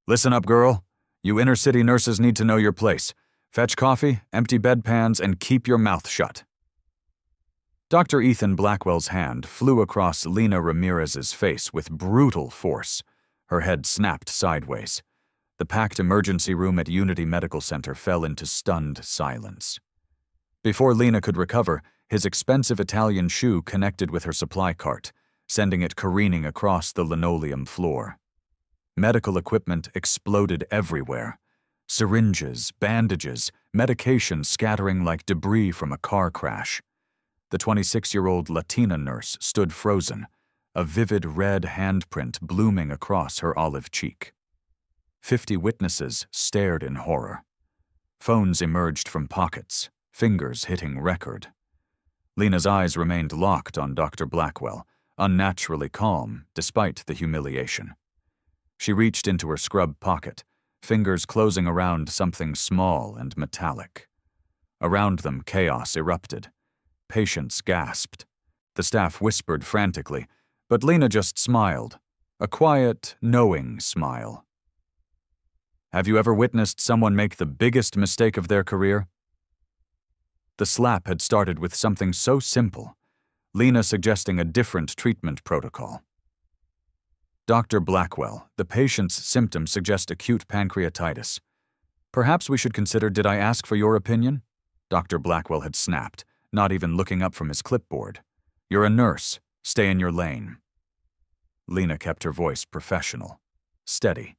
Listen up, girl. You inner-city nurses need to know your place. Fetch coffee, empty bedpans, and keep your mouth shut. Dr. Ethan Blackwell's hand flew across Lena Ramirez's face with brutal force. Her head snapped sideways. The packed emergency room at Unity Medical Center fell into stunned silence. Before Lena could recover, his expensive Italian shoe connected with her supply cart, sending it careening across the linoleum floor. Medical equipment exploded everywhere. Syringes, bandages, medication scattering like debris from a car crash. The 26-year-old Latina nurse stood frozen, a vivid red handprint blooming across her olive cheek. 50 witnesses stared in horror. Phones emerged from pockets, fingers hitting record. Lena's eyes remained locked on Dr. Blackwell, unnaturally calm despite the humiliation. She reached into her scrub pocket, fingers closing around something small and metallic. Around them, chaos erupted. Patients gasped. The staff whispered frantically, but Lena just smiled, a quiet, knowing smile. Have you ever witnessed someone make the biggest mistake of their career? The slap had started with something so simple, Lena suggesting a different treatment protocol. Dr. Blackwell, the patient's symptoms suggest acute pancreatitis. Perhaps we should consider, did I ask for your opinion? Dr. Blackwell had snapped, not even looking up from his clipboard. You're a nurse. Stay in your lane. Lena kept her voice professional, steady.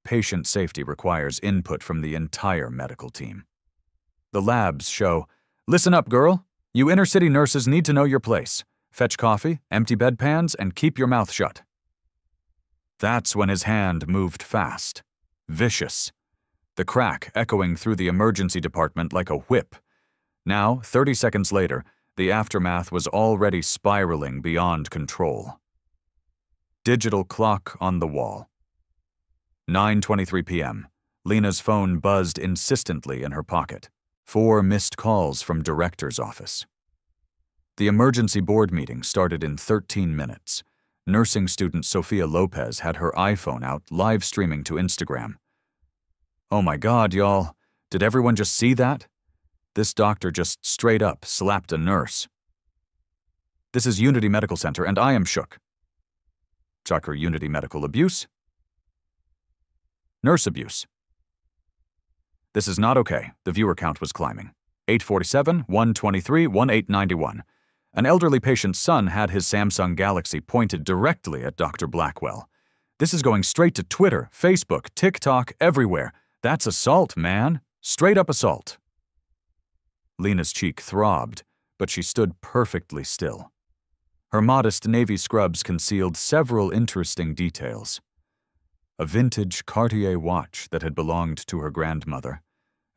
Patient safety requires input from the entire medical team. The labs show, listen up, girl. You inner-city nurses need to know your place. Fetch coffee, empty bedpans, and keep your mouth shut. That's when his hand moved fast, vicious, the crack echoing through the emergency department like a whip. Now, 30 seconds later, the aftermath was already spiraling beyond control. Digital clock on the wall. 9:23 p.m. Lena's phone buzzed insistently in her pocket. 4 missed calls from director's office. The emergency board meeting started in 13 minutes. Nursing student Sophia Lopez had her iPhone out, live streaming to Instagram. Oh my God, y'all. Did everyone just see that? This doctor just straight up slapped a nurse. This is Unity Medical Center, and I am shook. Chucker Unity Medical Abuse? Nurse abuse. This is not okay. The viewer count was climbing. 847, 123, 1891. An elderly patient's son had his Samsung Galaxy pointed directly at Dr. Blackwell. This is going straight to Twitter, Facebook, TikTok, everywhere. That's assault, man. Straight up assault. Lena's cheek throbbed, but she stood perfectly still. Her modest navy scrubs concealed several interesting details. A vintage Cartier watch that had belonged to her grandmother,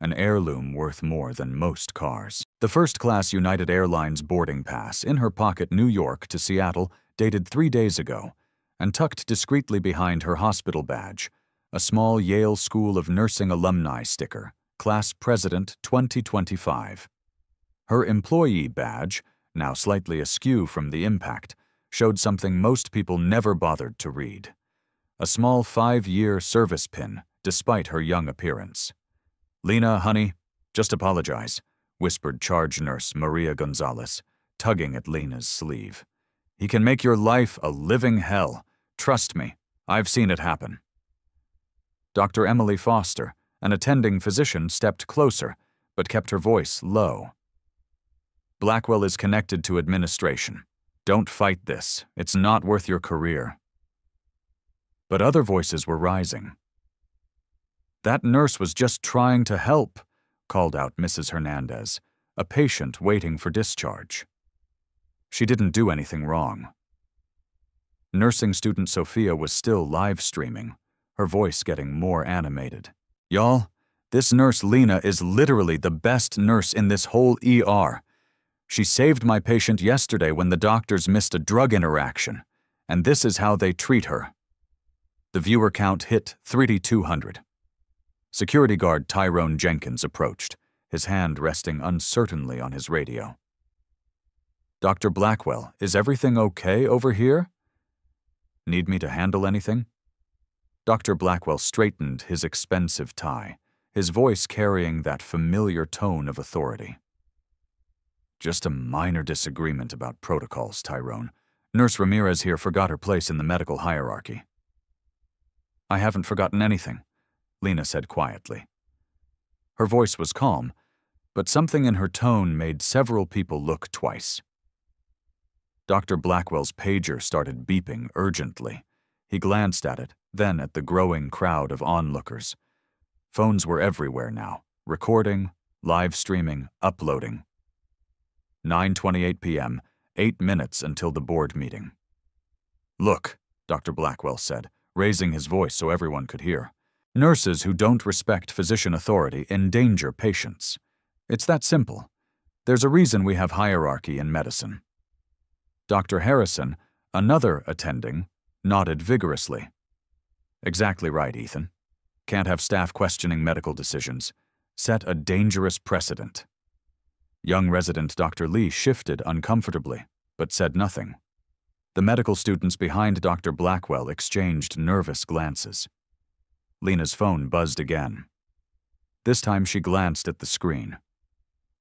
an heirloom worth more than most cars. The first-class United Airlines boarding pass in her pocket, New York to Seattle, dated 3 days ago, and tucked discreetly behind her hospital badge, a small Yale School of Nursing alumni sticker, Class President 2025. Her employee badge, now slightly askew from the impact, showed something most people never bothered to read. A small 5-year service pin, despite her young appearance. Lena, honey, just apologize, whispered charge nurse Maria Gonzalez, tugging at Lena's sleeve. He can make your life a living hell. Trust me, I've seen it happen. Dr. Emily Foster, an attending physician, stepped closer, but kept her voice low. Blackwell is connected to administration. Don't fight this. It's not worth your career. But other voices were rising. That nurse was just trying to help, called out Mrs. Hernandez, a patient waiting for discharge. She didn't do anything wrong. Nursing student Sophia was still live streaming, her voice getting more animated. Y'all, this nurse Lena is literally the best nurse in this whole ER. She saved my patient yesterday when the doctors missed a drug interaction, and this is how they treat her. The viewer count hit 3,200. Security guard Tyrone Jenkins approached, his hand resting uncertainly on his radio. Dr. Blackwell, is everything okay over here? Need me to handle anything? Dr. Blackwell straightened his expensive tie, his voice carrying that familiar tone of authority. Just a minor disagreement about protocols, Tyrone. Nurse Ramirez here forgot her place in the medical hierarchy. I haven't forgotten anything, Lena said quietly. Her voice was calm, but something in her tone made several people look twice. Dr. Blackwell's pager started beeping urgently. He glanced at it, then at the growing crowd of onlookers. Phones were everywhere now, recording, live streaming, uploading. 9:28 p.m., 8 minutes until the board meeting. Look, Dr. Blackwell said, raising his voice so everyone could hear. Nurses who don't respect physician authority endanger patients. It's that simple. There's a reason we have hierarchy in medicine. Dr. Harrison, another attending, nodded vigorously. Exactly right, Ethan. Can't have staff questioning medical decisions. Set a dangerous precedent. Young resident Dr. Lee shifted uncomfortably, but said nothing. The medical students behind Dr. Blackwell exchanged nervous glances. Lena's phone buzzed again. This time she glanced at the screen.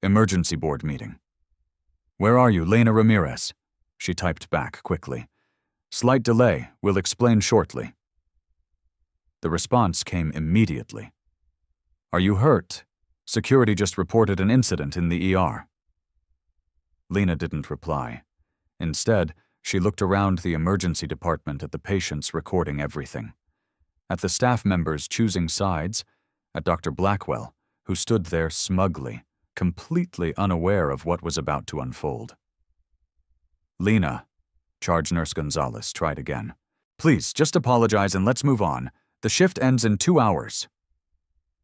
Emergency board meeting. Where are you, Lena Ramirez? She typed back quickly. Slight delay, we'll explain shortly. The response came immediately. Are you hurt? Security just reported an incident in the ER. Lena didn't reply. Instead, she looked around the emergency department at the patients recording everything. At the staff members choosing sides, at Dr. Blackwell, who stood there smugly, completely unaware of what was about to unfold. Lena, Charge Nurse Gonzalez tried again. Please, just apologize and let's move on. The shift ends in 2 hours.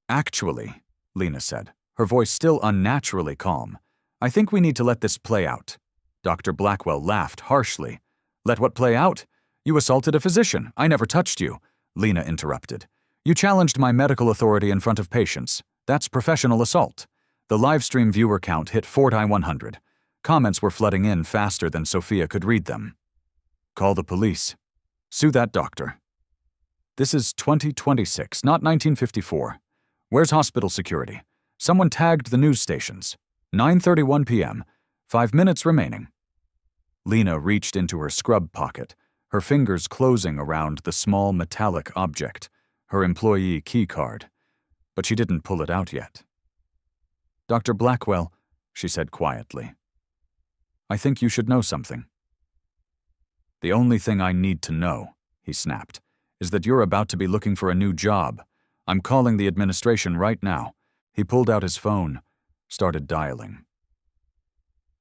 Actually, Lena said, her voice still unnaturally calm, I think we need to let this play out. Dr. Blackwell laughed harshly. Let what play out? You assaulted a physician. I never touched you. Lena interrupted. You challenged my medical authority in front of patients. That's professional assault. The livestream viewer count hit 4x100. Comments were flooding in faster than Sophia could read them. Call the police. Sue that doctor. This is 2026, not 1954. Where's hospital security? Someone tagged the news stations. 9:31 p.m. 5 minutes remaining. Lena reached into her scrub pocket, her fingers closing around the small metallic object, her employee key card. But she didn't pull it out yet. Dr. Blackwell, she said quietly, I think you should know something. The only thing I need to know, he snapped, is that you're about to be looking for a new job. I'm calling the administration right now. He pulled out his phone, started dialing.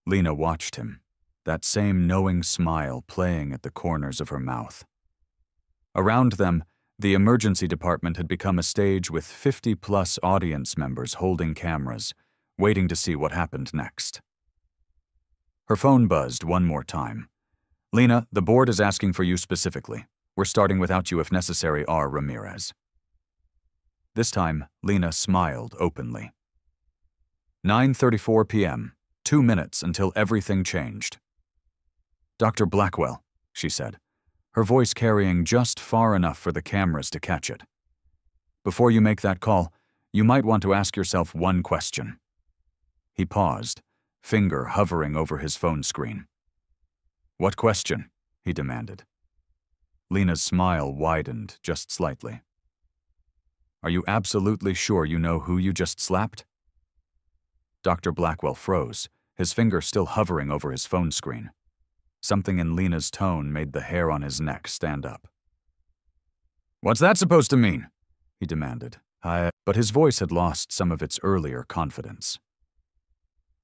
Lena watched him, that same knowing smile playing at the corners of her mouth. Around them, the emergency department had become a stage with 50-plus audience members holding cameras, waiting to see what happened next. Her phone buzzed one more time. Lena, the board is asking for you specifically. We're starting without you if necessary, R. Ramirez. This time, Lena smiled openly. 9:34 p.m., 2 minutes until everything changed. Dr. Blackwell, she said, her voice carrying just far enough for the cameras to catch it. Before you make that call, you might want to ask yourself one question. He paused, finger hovering over his phone screen. What question? He demanded. Lena's smile widened just slightly. Are you absolutely sure you know who you just slapped? Dr. Blackwell froze, his finger still hovering over his phone screen. Something in Lena's tone made the hair on his neck stand up. What's that supposed to mean? He demanded, but his voice had lost some of its earlier confidence.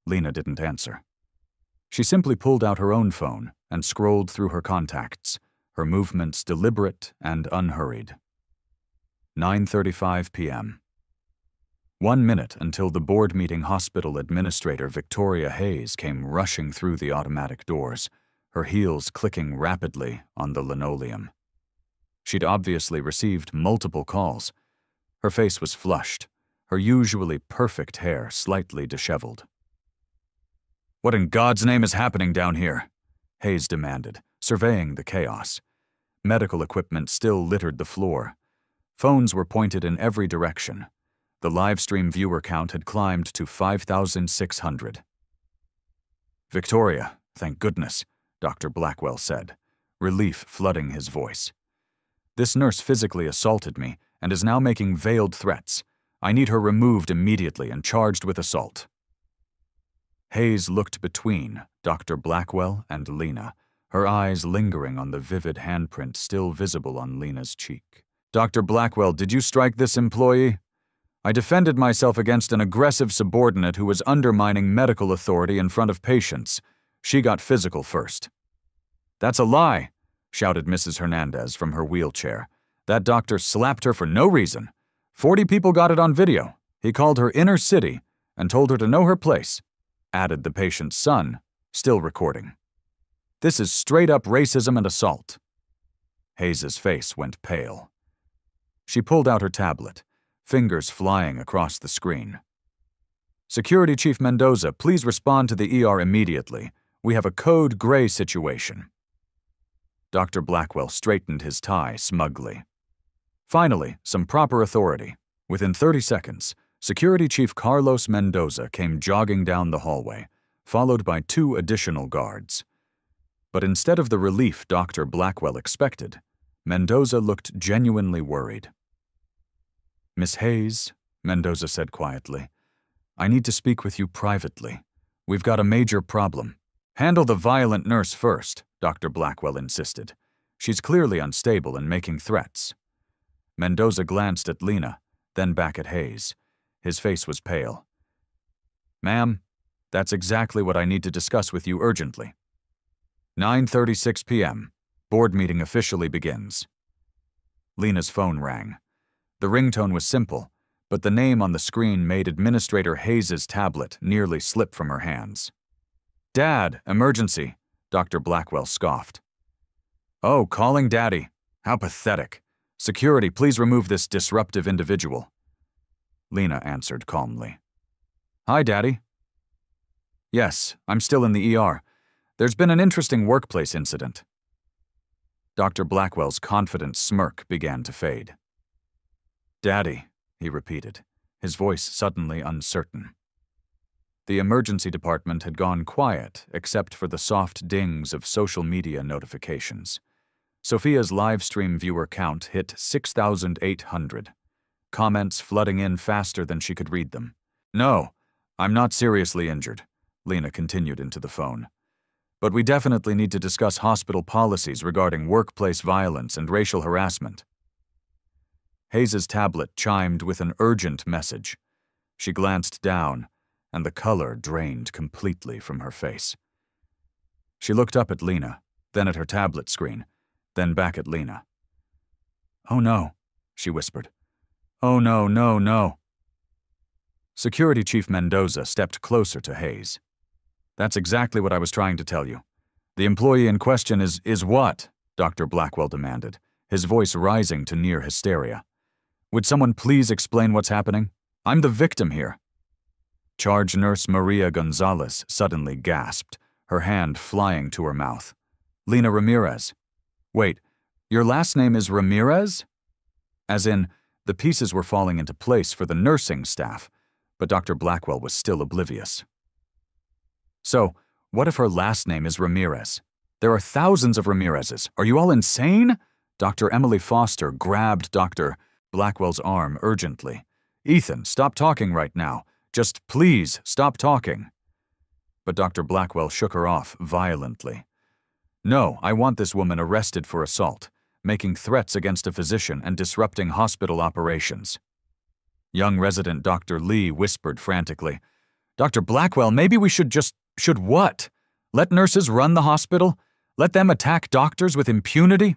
Lena didn't answer. She simply pulled out her own phone and scrolled through her contacts, her movements deliberate and unhurried. 9:35 p.m. 1 minute until the board meeting hospital administrator Victoria Hayes came rushing through the automatic doors, her heels clicking rapidly on the linoleum. She'd obviously received multiple calls. Her face was flushed, her usually perfect hair slightly disheveled. What in God's name is happening down here? Hayes demanded, surveying the chaos. Medical equipment still littered the floor. Phones were pointed in every direction. The live stream viewer count had climbed to 5,600. "Victoria, thank goodness," Dr. Blackwell said, relief flooding his voice. "This nurse physically assaulted me and is now making veiled threats. I need her removed immediately and charged with assault." Hayes looked between Dr. Blackwell and Lena, her eyes lingering on the vivid handprint still visible on Lena's cheek. "Dr. Blackwell, did you strike this employee?" "I defended myself against an aggressive subordinate who was undermining medical authority in front of patients. She got physical first." "That's a lie," shouted Mrs. Hernandez from her wheelchair. "That doctor slapped her for no reason. 40 people got it on video. He called her inner city and told her to know her place," added the patient's son, still recording. "This is straight-up racism and assault." Hayes's face went pale. She pulled out her tablet, fingers flying across the screen. "Security Chief Mendoza, please respond to the ER immediately. We have a code gray situation." Dr. Blackwell straightened his tie smugly. Finally, some proper authority. Within 30 seconds, Security Chief Carlos Mendoza came jogging down the hallway, followed by 2 additional guards. But instead of the relief Dr. Blackwell expected, Mendoza looked genuinely worried. "Miss Hayes," Mendoza said quietly, "I need to speak with you privately. We've got a major problem." "Handle the violent nurse first," Dr. Blackwell insisted. "She's clearly unstable and making threats." Mendoza glanced at Lena, then back at Hayes. His face was pale. "Ma'am, that's exactly what I need to discuss with you urgently." 9:36 p.m. Board meeting officially begins. Lena's phone rang. The ringtone was simple, but the name on the screen made Administrator Hayes's tablet nearly slip from her hands. "Dad, emergency," Dr. Blackwell scoffed. "Oh, calling Daddy. How pathetic. Security, please remove this disruptive individual." Lena answered calmly. "Hi, Daddy." "Yes, I'm still in the ER. There's been an interesting workplace incident." Dr. Blackwell's confident smirk began to fade. "Daddy," he repeated, his voice suddenly uncertain. The emergency department had gone quiet except for the soft dings of social media notifications. Sophia's live stream viewer count hit 6,800. Comments flooding in faster than she could read them. "No, I'm not seriously injured," Lena continued into the phone. "But we definitely need to discuss hospital policies regarding workplace violence and racial harassment." Hayes's tablet chimed with an urgent message. She glanced down, and the color drained completely from her face. She looked up at Lena, then at her tablet screen, then back at Lena. "Oh no," she whispered. "Oh no, no, no." Security Chief Mendoza stepped closer to Hayes. "That's exactly what I was trying to tell you. The employee in question is what?" Dr. Blackwell demanded, his voice rising to near hysteria. "Would someone please explain what's happening? I'm the victim here." Charge Nurse Maria Gonzalez suddenly gasped, her hand flying to her mouth. "Lena Ramirez. Wait, your last name is Ramirez?" As in, the pieces were falling into place for the nursing staff, but Dr. Blackwell was still oblivious. "So, what if her last name is Ramirez? There are thousands of Ramirezes. Are you all insane?" Dr. Emily Foster grabbed Dr. Blackwell's arm urgently. "Ethan, stop talking right now. Just please stop talking." But Dr. Blackwell shook her off violently. "No, I want this woman arrested for assault, making threats against a physician and disrupting hospital operations." Young resident Dr. Lee whispered frantically, "Dr. Blackwell, maybe we should what? Let nurses run the hospital? Let them attack doctors with impunity?"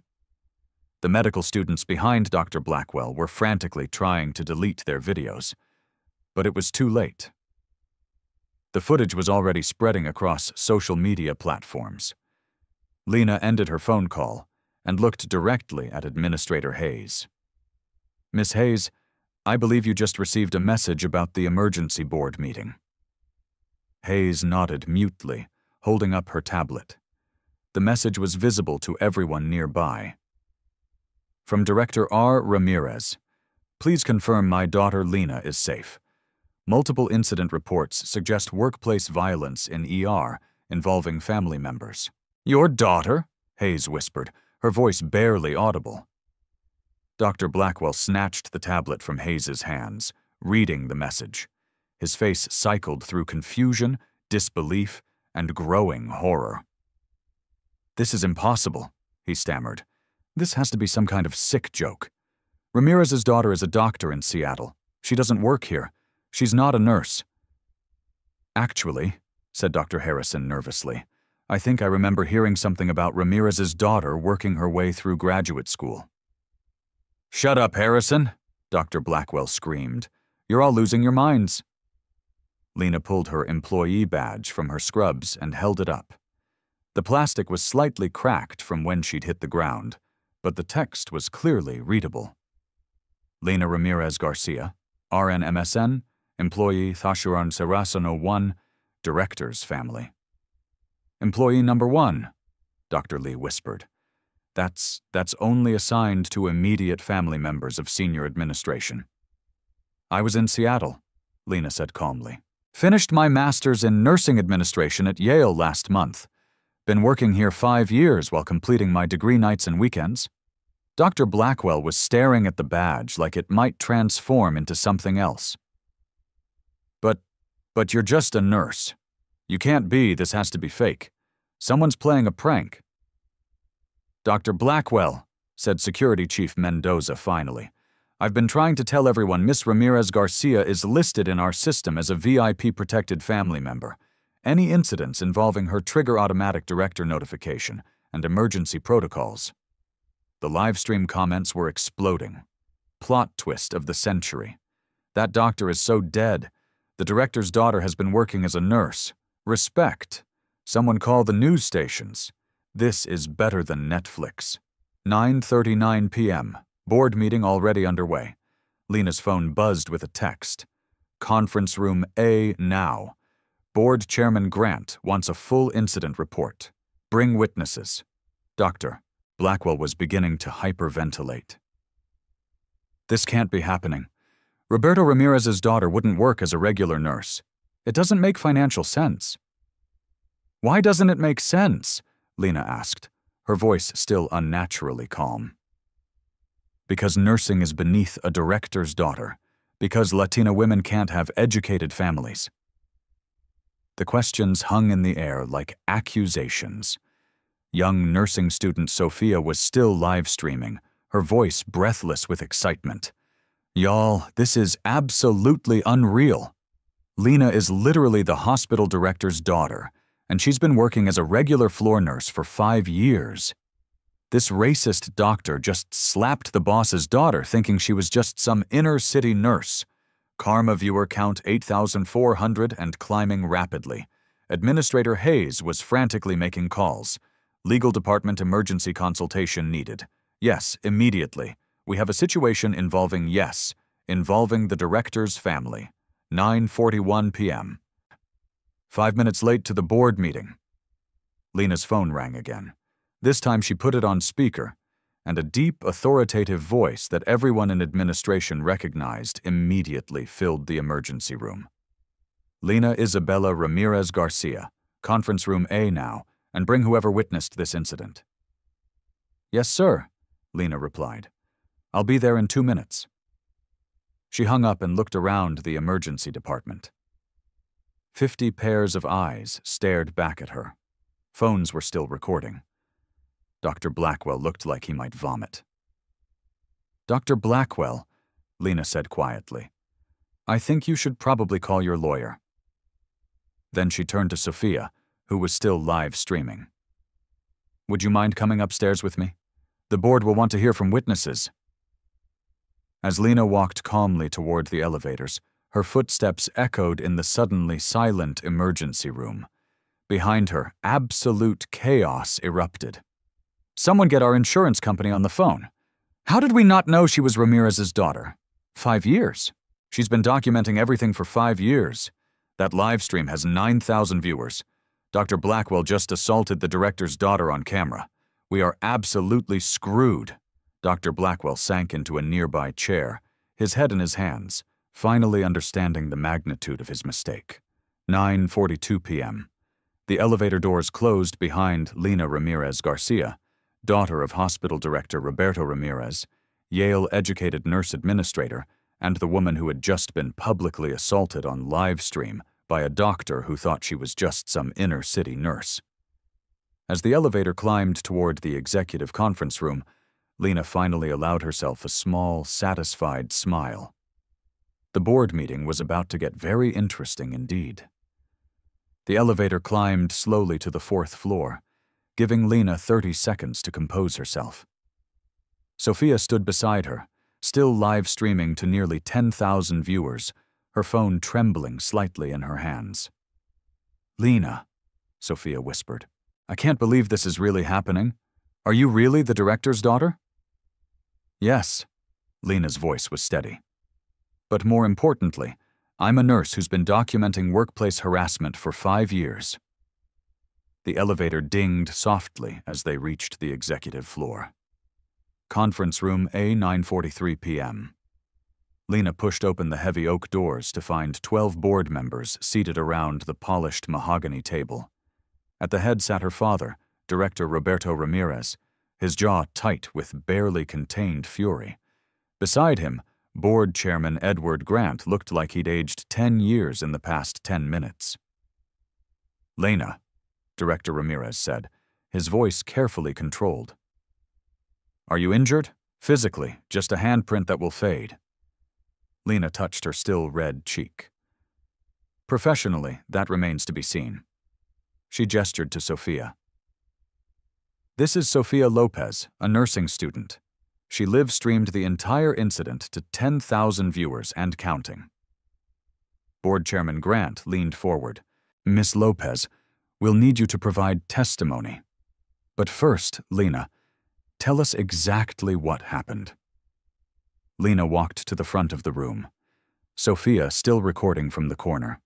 The medical students behind Dr. Blackwell were frantically trying to delete their videos, but it was too late. The footage was already spreading across social media platforms. Lena ended her phone call and looked directly at Administrator Hayes. "Miss Hayes, I believe you just received a message about the emergency board meeting." Hayes nodded mutely, holding up her tablet. The message was visible to everyone nearby. "From Director R. Ramirez, Please confirm my daughter Lena is safe. Multiple incident reports suggest workplace violence in ER involving family members. Your daughter? Hayes whispered, her voice barely audible. Dr. Blackwell snatched the tablet from Hayes's hands, reading the message. His face cycled through confusion, disbelief, and growing horror. This is impossible, he stammered. This has to be some kind of sick joke. Ramirez's daughter is a doctor in Seattle. She doesn't work here. She's not a nurse. Actually, said Dr. Harrison nervously, I think I remember hearing something about Ramirez's daughter working her way through graduate school. Shut up, Harrison, Dr. Blackwell screamed. You're all losing your minds. Lena pulled her employee badge from her scrubs and held it up. The plastic was slightly cracked from when she'd hit the ground, but the text was clearly readable. Lena Ramirez Garcia, RN MSN, Employee Thashuran Sarasano 1, Director's Family. Employee number 1, Dr. Lee whispered. That's only assigned to immediate family members of senior administration. I was in Seattle, Lena said calmly. Finished my master's in nursing administration at Yale last month. Been working here 5 years while completing my degree nights and weekends. Dr. Blackwell was staring at the badge like it might transform into something else. But you're just a nurse. You can't be, this has to be fake. Someone's playing a prank. Dr. Blackwell, said Security Chief Mendoza finally. I've been trying to tell everyone Miss Ramirez Garcia is listed in our system as a VIP-protected family member. Any incidents involving her trigger automatic director notification and emergency protocols. The livestream comments were exploding. Plot twist of the century. That doctor is so dead. The director's daughter has been working as a nurse. Respect. Someone call the news stations. This is better than Netflix. 9:39 p.m. Board meeting already underway. Lena's phone buzzed with a text. Conference room A now. Board Chairman Grant wants a full incident report. Bring witnesses. Doctor. Blackwell was beginning to hyperventilate. This can't be happening. Roberto Ramirez's daughter wouldn't work as a regular nurse. It doesn't make financial sense. Why doesn't it make sense? Lena asked, her voice still unnaturally calm. Because nursing is beneath a director's daughter. Because Latina women can't have educated families. The questions hung in the air like accusations. Young nursing student Sophia was still live streaming, her voice breathless with excitement. Y'all, this is absolutely unreal. Lena is literally the hospital director's daughter, and she's been working as a regular floor nurse for 5 years. This racist doctor just slapped the boss's daughter thinking she was just some inner-city nurse. Karma viewer count 8,400 and climbing rapidly. Administrator Hayes was frantically making calls. Legal department emergency consultation needed. Yes, immediately. We have a situation involving the director's family. 9:41 p.m. 5 minutes late to the board meeting. Lena's phone rang again. This time she put it on speaker, and a deep, authoritative voice that everyone in administration recognized immediately filled the emergency room. Lena Isabella Ramirez Garcia, conference room A now, and bring whoever witnessed this incident. Yes, sir, Lena replied. I'll be there in 2 minutes. She hung up and looked around the emergency department. 50 pairs of eyes stared back at her. Phones were still recording. Dr. Blackwell looked like he might vomit. Dr. Blackwell, Lena said quietly, I think you should probably call your lawyer. Then she turned to Sophia, who was still live streaming. Would you mind coming upstairs with me? The board will want to hear from witnesses. As Lena walked calmly toward the elevators, her footsteps echoed in the suddenly silent emergency room. Behind her, absolute chaos erupted. Someone get our insurance company on the phone. How did we not know she was Ramirez's daughter? 5 years. She's been documenting everything for 5 years. That live stream has 9,000 viewers. Dr. Blackwell just assaulted the director's daughter on camera. We are absolutely screwed. Dr. Blackwell sank into a nearby chair, his head in his hands, finally understanding the magnitude of his mistake. 9:42 p.m. The elevator doors closed behind Lina Ramirez Garcia, daughter of hospital director Roberto Ramirez, Yale-educated nurse administrator, and the woman who had just been publicly assaulted on live stream by a doctor who thought she was just some inner-city nurse. As the elevator climbed toward the executive conference room, Lina finally allowed herself a small, satisfied smile. The board meeting was about to get very interesting indeed. The elevator climbed slowly to the 4th floor, giving Lina 30 seconds to compose herself. Sophia stood beside her, still live streaming to nearly 10,000 viewers, her phone trembling slightly in her hands. "Lina," Sophia whispered, "I can't believe this is really happening. Are you really the director's daughter?" "Yes," Lina's voice was steady. "But more importantly, I'm a nurse who's been documenting workplace harassment for 5 years." The elevator dinged softly as they reached the executive floor. Conference room A, 9:43 p.m. Lina pushed open the heavy oak doors to find 12 board members seated around the polished mahogany table. At the head sat her father, Director Roberto Ramirez, his jaw tight with barely contained fury. Beside him, Board Chairman Edward Grant looked like he'd aged 10 years in the past 10 minutes. "Lena," Director Ramirez said, his voice carefully controlled. "Are you injured? Physically, just a handprint that will fade." Lina touched her still red cheek. "Professionally, that remains to be seen." She gestured to Sophia. "This is Sophia Lopez, a nursing student. She live-streamed the entire incident to 10,000 viewers and counting." Board Chairman Grant leaned forward. "Miss Lopez, we'll need you to provide testimony. But first, Lina, tell us exactly what happened." Lina walked to the front of the room, Sophia still recording from the corner.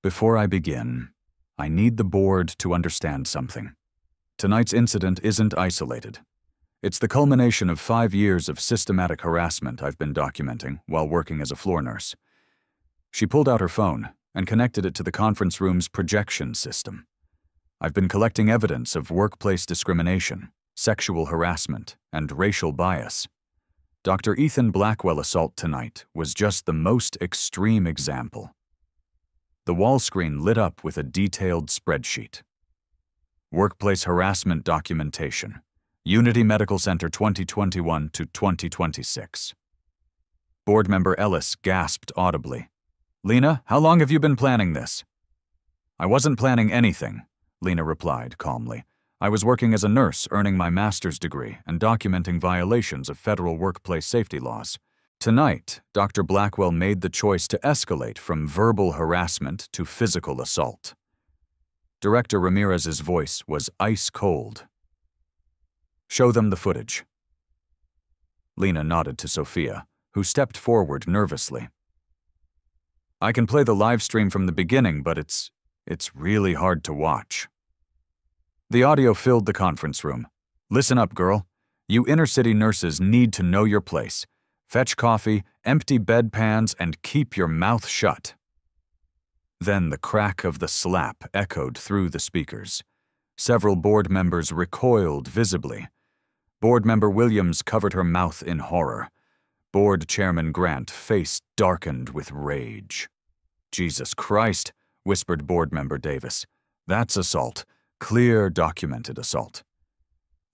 "Before I begin, I need the board to understand something. Tonight's incident isn't isolated. It's the culmination of 5 years of systematic harassment I've been documenting while working as a floor nurse." She pulled out her phone and connected it to the conference room's projection system. "I've been collecting evidence of workplace discrimination, sexual harassment, and racial bias. Dr. Ethan Blackwell assault tonight was just the most extreme example." The wall screen lit up with a detailed spreadsheet. "Workplace harassment documentation, Unity Medical Center 2021 to 2026. Board member Ellis gasped audibly. "Lina, how long have you been planning this?" "I wasn't planning anything," Lina replied calmly. "I was working as a nurse, earning my master's degree and documenting violations of federal workplace safety laws. Tonight, Dr. Blackwell made the choice to escalate from verbal harassment to physical assault." Director Ramirez's voice was ice cold. "Show them the footage." Lina nodded to Sophia, who stepped forward nervously. "I can play the live stream from the beginning, but it's really hard to watch." The audio filled the conference room. "Listen up, girl. You inner-city nurses need to know your place. Fetch coffee, empty bedpans, and keep your mouth shut." Then the crack of the slap echoed through the speakers. Several board members recoiled visibly. Board member Williams covered her mouth in horror. Board Chairman Grant face darkened with rage. "Jesus Christ," whispered board member Davis. "That's assault. Clear, documented assault."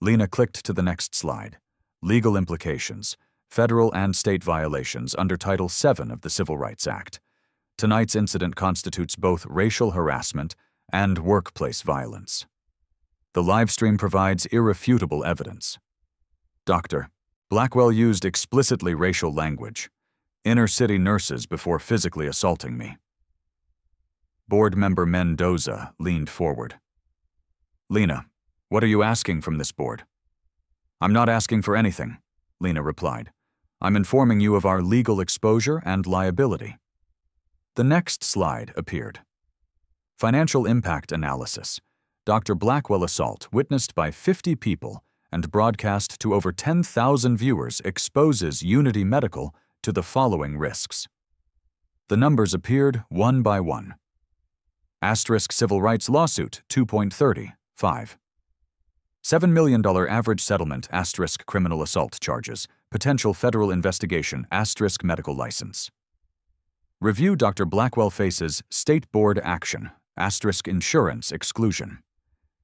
Lina clicked to the next slide. Legal implications. Federal and state violations under Title VII of the Civil Rights Act. Tonight's incident constitutes both racial harassment and workplace violence. The livestream provides irrefutable evidence. Doctor, Blackwell used explicitly racial language. Inner-city nurses before physically assaulting me. Board member Mendoza leaned forward. "Lina, what are you asking from this board?" "I'm not asking for anything," Lina replied. "I'm informing you of our legal exposure and liability." The next slide appeared. Financial impact analysis. Dr. Blackwell assault witnessed by 50 people and broadcast to over 10,000 viewers exposes Unity Medical to the following risks. The numbers appeared one by one. Asterisk civil rights lawsuit, 2.30, 5. $7 million average settlement, asterisk criminal assault charges, potential federal investigation, asterisk medical license. Review Dr. Blackwell faces state board action, asterisk insurance exclusion.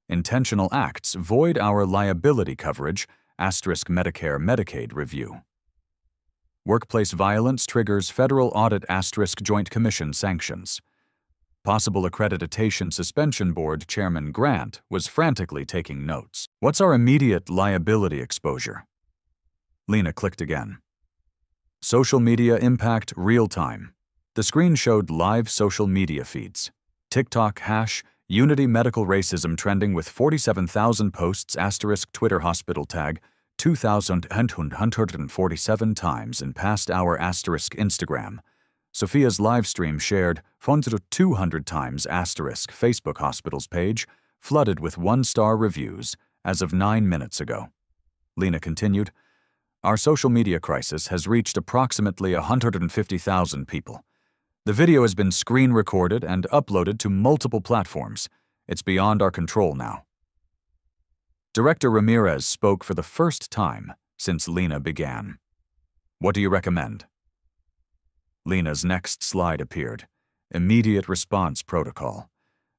Intentional acts void our liability coverage, asterisk Medicare Medicaid review. Workplace violence triggers federal audit, asterisk Joint Commission sanctions. Possible accreditation suspension board chairman Grant was frantically taking notes. What's our immediate liability exposure? Lena clicked again. Social media impact real time. The screen showed live social media feeds. TikTok hash Unity medical racism trending with 47,000 posts, asterisk Twitter hospital tag 2,147 times in past hour, asterisk Instagram. Sophia's livestream shared 200 times, asterisk Facebook hospital's page flooded with 1-star reviews as of 9 minutes ago. Lena continued, our social media crisis has reached approximately 150,000 people. The video has been screen recorded and uploaded to multiple platforms. It's beyond our control now. Director Ramirez spoke for the first time since Lena began. What do you recommend? Lena's next slide appeared. Immediate response protocol.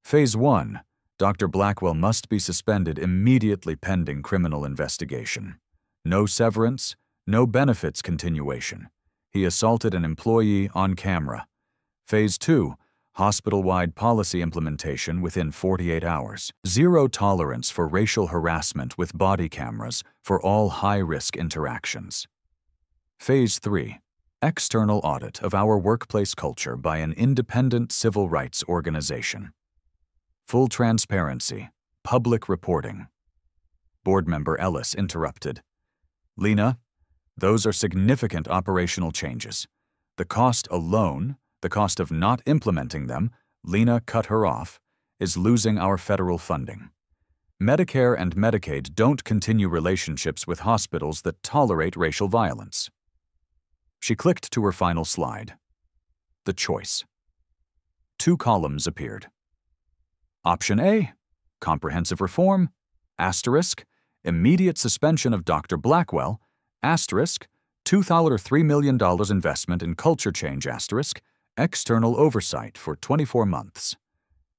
Phase 1. Dr. Blackwell must be suspended immediately pending criminal investigation. No severance, no benefits continuation. He assaulted an employee on camera. Phase 2. Hospital-wide policy implementation within 48 hours. Zero tolerance for racial harassment with body cameras for all high-risk interactions. Phase 3. External audit of our workplace culture by an independent civil rights organization. Full transparency. Public reporting. Board member Ellis interrupted. Lena, those are significant operational changes. The cost alone, the cost of not implementing them, Lena cut her off, is losing our federal funding. Medicare and Medicaid don't continue relationships with hospitals that tolerate racial violence. She clicked to her final slide. The choice. 2 columns appeared. Option A, comprehensive reform, asterisk, immediate suspension of Dr. Blackwell, asterisk, $2 million investment in culture change, asterisk, external oversight for 24 months.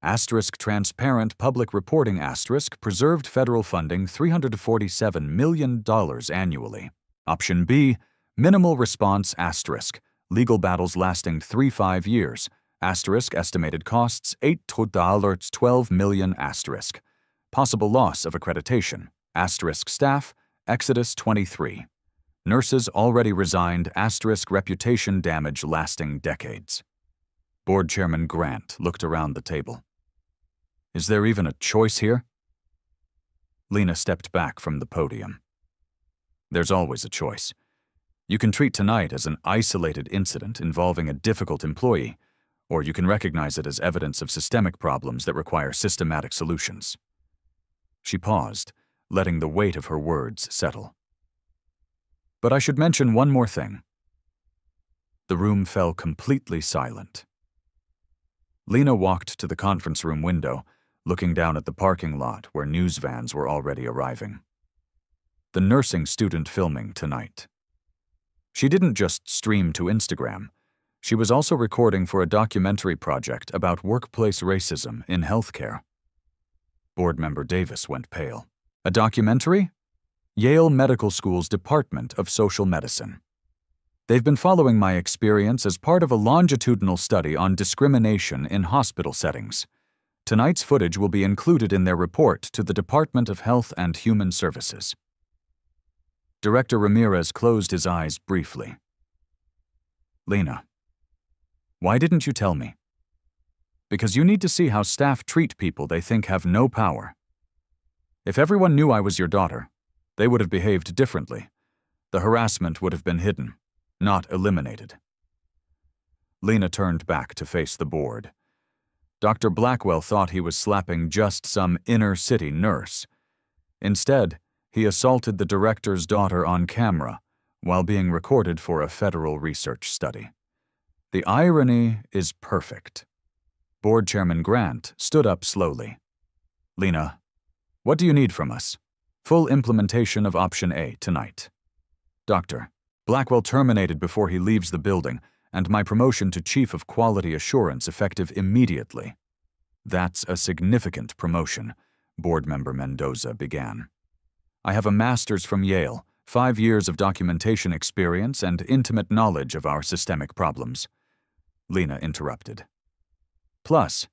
Asterisk transparent public reporting, asterisk preserved federal funding $347 million annually. Option B, minimal response, asterisk legal battles lasting 3-5 years, asterisk estimated costs $8 million, asterisk possible loss of accreditation, asterisk staff, Exodus 23. Nurses already resigned, asterisk reputation damage lasting decades. Board Chairman Grant looked around the table. Is there even a choice here? Lena stepped back from the podium. There's always a choice. You can treat tonight as an isolated incident involving a difficult employee, or you can recognize it as evidence of systemic problems that require systematic solutions. She paused, letting the weight of her words settle. But I should mention one more thing. The room fell completely silent. Lena walked to the conference room window, looking down at the parking lot where news vans were already arriving. The nursing student filming tonight. She didn't just stream to Instagram. She was also recording for a documentary project about workplace racism in healthcare. Board member Davis went pale. A documentary? Yale Medical School's Department of Social Medicine. They've been following my experience as part of a longitudinal study on discrimination in hospital settings. Tonight's footage will be included in their report to the Department of Health and Human Services. Director Ramirez closed his eyes briefly. Lena, why didn't you tell me? Because you need to see how staff treat people they think have no power. If everyone knew I was your daughter, they would have behaved differently. The harassment would have been hidden, not eliminated. Lena turned back to face the board. Dr. Blackwell thought he was slapping just some inner-city nurse. Instead, he assaulted the director's daughter on camera, while being recorded for a federal research study. The irony is perfect. Board Chairman Grant stood up slowly. Lena, what do you need from us? Full implementation of Option A tonight. Doctor, Blackwell terminated before he leaves the building, and my promotion to Chief of Quality Assurance effective immediately. That's a significant promotion, Board Member Mendoza began. I have a master's from Yale, 5 years of documentation experience, and intimate knowledge of our systemic problems. Lena interrupted. Plus,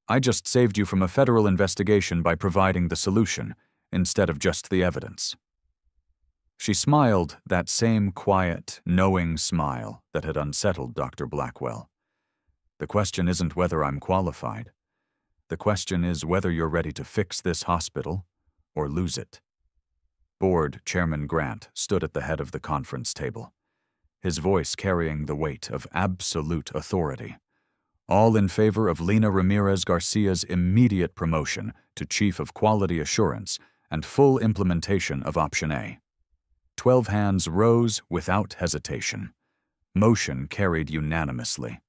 I just saved you from a federal investigation by providing the solution instead of just the evidence. She smiled that same quiet, knowing smile that had unsettled Dr. Blackwell. The question isn't whether I'm qualified. The question is whether you're ready to fix this hospital or lose it. Board Chairman Grant stood at the head of the conference table, his voice carrying the weight of absolute authority. All in favor of Lena Ramirez Garcia's immediate promotion to Chief of Quality Assurance and full implementation of Option A. 12 hands rose without hesitation. Motion carried unanimously.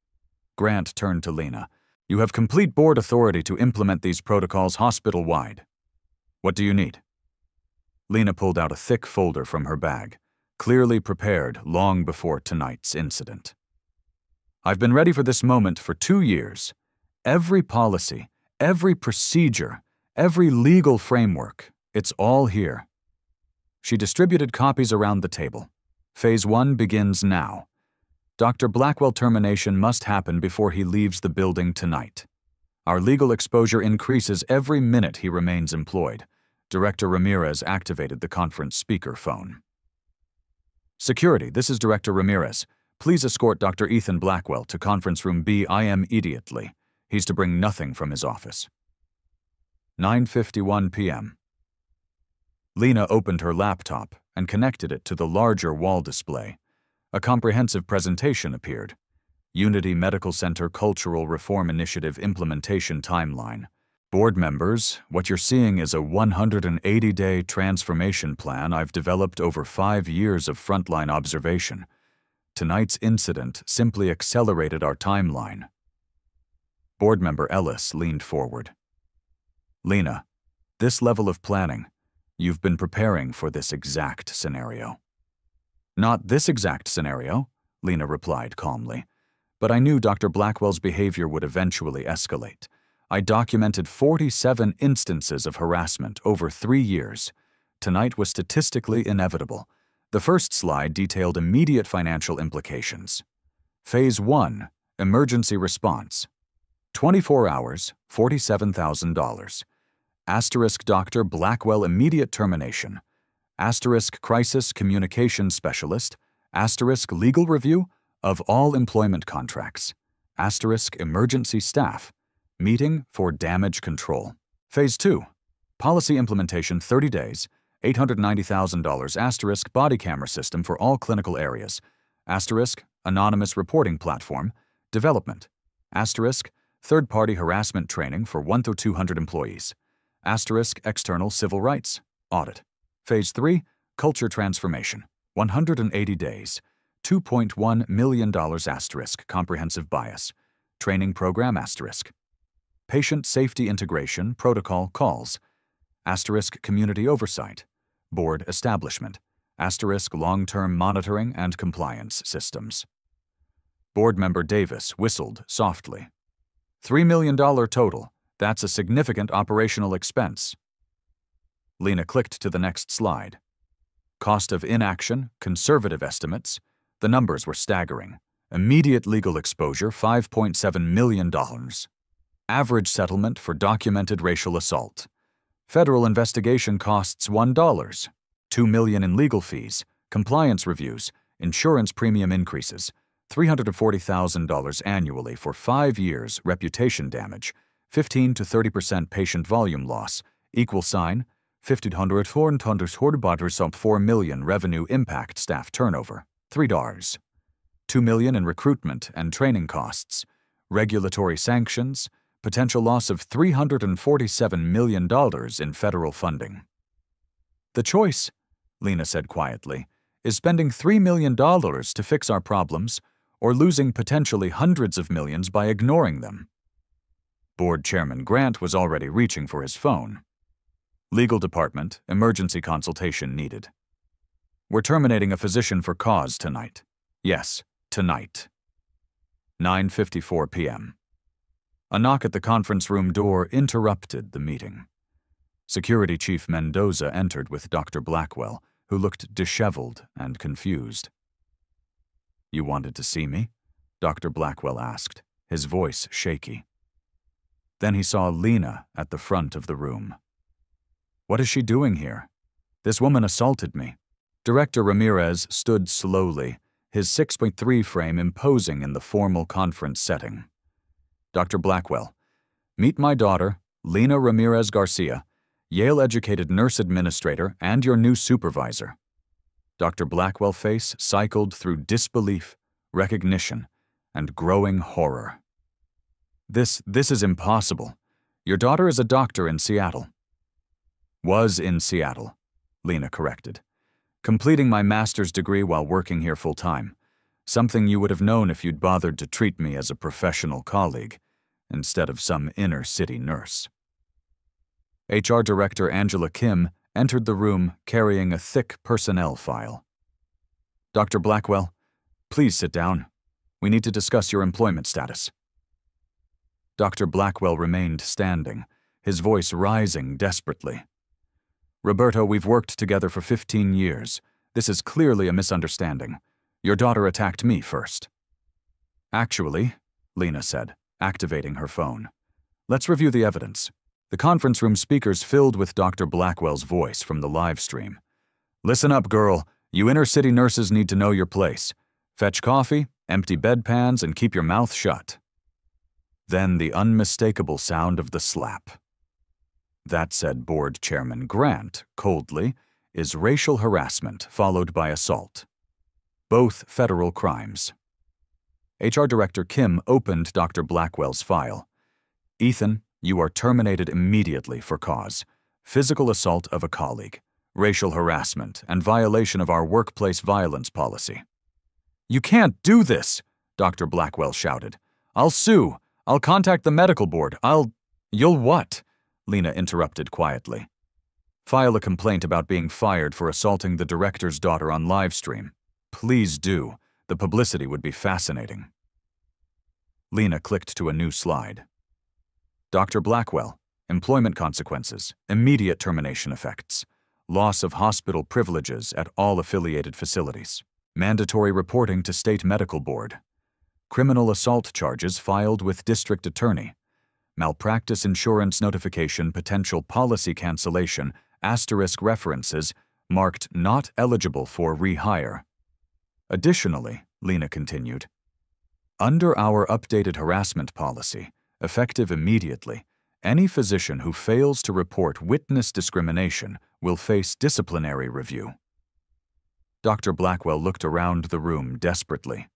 Grant turned to Lena. You have complete board authority to implement these protocols hospital-wide. What do you need? Lena pulled out a thick folder from her bag, clearly prepared long before tonight's incident. I've been ready for this moment for 2 years. Every policy, every procedure, every legal framework, it's all here. She distributed copies around the table. Phase 1 begins now. Dr. Blackwell termination must happen before he leaves the building tonight. Our legal exposure increases every minute he remains employed. Director Ramirez activated the conference speakerphone. Security, this is Director Ramirez. Please escort Dr. Ethan Blackwell to conference room B immediately. He's to bring nothing from his office. 9:51 p.m. Lena opened her laptop and connected it to the larger wall display. A comprehensive presentation appeared. Unity Medical Center Cultural Reform Initiative Implementation Timeline. Board members, what you're seeing is a 180-day transformation plan I've developed over 5 years of frontline observation. Tonight's incident simply accelerated our timeline. Board member Ellis leaned forward. Lena, this level of planning, you've been preparing for this exact scenario. Not this exact scenario, Lena replied calmly, but I knew Dr. Blackwell's behavior would eventually escalate. I documented 47 instances of harassment over 3 years. Tonight was statistically inevitable. The first slide detailed immediate financial implications. Phase 1, emergency response. 24 hours, $47,000. Asterisk Dr. Blackwell immediate termination. Asterisk crisis communication specialist. Asterisk legal review of all employment contracts. Asterisk emergency staff. Meeting for damage control. Phase 2, policy implementation 30 days, $890,000 asterisk body camera system for all clinical areas. Asterisk anonymous reporting platform. Development. Asterisk third-party harassment training for 1 to 200 employees. Asterisk external civil rights. Audit. Phase 3, culture transformation. 180 days. $2.1 million asterisk comprehensive bias. Training program asterisk. Patient safety integration protocol calls. Asterisk community oversight. Board establishment. Asterisk long-term monitoring and compliance systems. Board member Davis whistled softly. $3 million total. That's a significant operational expense. Lena clicked to the next slide. Cost of inaction, conservative estimates. The numbers were staggering. Immediate legal exposure, $5.7 million. Average settlement for documented racial assault. Federal investigation costs $1. $2 million in legal fees, compliance reviews, insurance premium increases. $340,000 annually for 5 years reputation damage. 15 to 30% patient volume loss. Equal sign. 4 million revenue impact staff turnover. $3. $2 million in recruitment and training costs. Regulatory sanctions. Potential loss of $347 million in federal funding. The choice, Lena said quietly, is spending $3 million to fix our problems or losing potentially hundreds of millions by ignoring them. Board Chairman Grant was already reaching for his phone. Legal department, emergency consultation needed. We're terminating a physician for cause tonight. Yes, tonight. 9:54 p.m. A knock at the conference room door interrupted the meeting. Security Chief Mendoza entered with Dr. Blackwell, who looked disheveled and confused. "You wanted to see me?" Dr. Blackwell asked, his voice shaky. Then he saw Lena at the front of the room. "What is she doing here? This woman assaulted me." Director Ramirez stood slowly, his 6'3" frame imposing in the formal conference setting. "Dr. Blackwell, meet my daughter, Lena Ramirez Garcia, Yale-educated nurse administrator and your new supervisor." Dr. Blackwell's face cycled through disbelief, recognition, and growing horror. This is impossible. Your daughter is a doctor in Seattle." "Was in Seattle," Lena corrected. "Completing my master's degree while working here full-time. Something you would have known if you'd bothered to treat me as a professional colleague, instead of some inner-city nurse." HR Director Angela Kim entered the room carrying a thick personnel file. "Dr. Blackwell, please sit down. We need to discuss your employment status." Dr. Blackwell remained standing, his voice rising desperately. "Roberto, we've worked together for 15 years. This is clearly a misunderstanding. Your daughter attacked me first." "Actually," Lena said, activating her phone. "Let's review the evidence." The conference room speakers filled with Dr. Blackwell's voice from the live stream. "Listen up, girl. You inner-city nurses need to know your place. Fetch coffee, empty bedpans, and keep your mouth shut." Then the unmistakable sound of the slap. "That," said Board Chairman Grant, coldly, "is racial harassment followed by assault. Both federal crimes." HR Director Kim opened Dr. Blackwell's file. "Ethan, you are terminated immediately for cause: physical assault of a colleague, racial harassment, and violation of our workplace violence policy." "You can't do this!" Dr. Blackwell shouted. "I'll sue. I'll contact the medical board. You'll what?" Lena interrupted quietly. "File a complaint about being fired for assaulting the director's daughter on livestream. Please do. The publicity would be fascinating." Lena clicked to a new slide. "Dr. Blackwell, employment consequences, immediate termination effects, loss of hospital privileges at all affiliated facilities, mandatory reporting to state medical board, criminal assault charges filed with district attorney, malpractice insurance notification potential policy cancellation, * references, marked not eligible for rehire." Additionally, Lena continued, "Under our updated harassment policy, effective immediately, any physician who fails to report witness discrimination will face disciplinary review." Dr. Blackwell looked around the room desperately.